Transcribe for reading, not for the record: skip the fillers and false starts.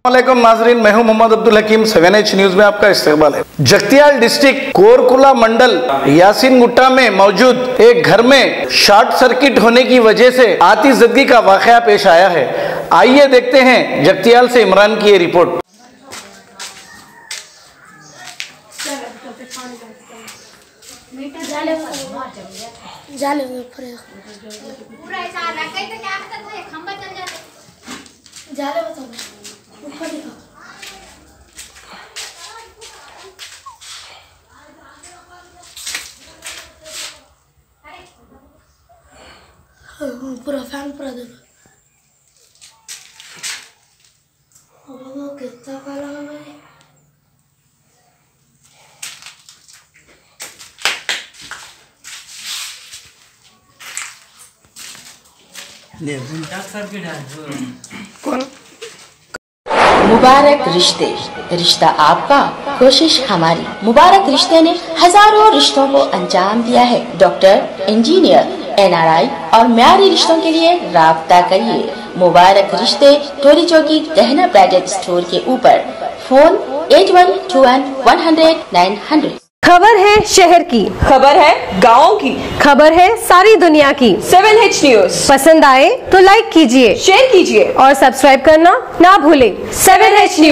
अस्सलामुअलैकुम नाजरीन, मैं हूं मोहम्मद अब्दुल हकीम। 7H न्यूज में आपका इस्तकबाल है। जगतियाल डिस्ट्रिक्ट कोरकुला मंडल यासीन गुट्टा में मौजूद एक घर में शॉर्ट सर्किट होने की वजह से आतिशबाजी का वाकया पेश आया है। आइए देखते हैं जगतियाल से इमरान की ये रिपोर्ट। पूरा फैन पूरा देखो। वो कितना काला है भाई। मुबारक रिश्ते, रिश्ता आपका, कोशिश हमारी। मुबारक रिश्ते ने हजारों रिश्तों को अंजाम दिया है। डॉक्टर, इंजीनियर, NRI और म्यारी रिश्तों के लिए राब्ता करिए। मुबारक रिश्ते, टोली चौकी, गहना ब्राइडल स्टोर के ऊपर। फोन 8121 खबर है शहर की, खबर है गाँव की, खबर है सारी दुनिया की। 7H न्यूज पसंद आए तो लाइक कीजिए, शेयर कीजिए और सब्सक्राइब करना ना भूले। 7H news.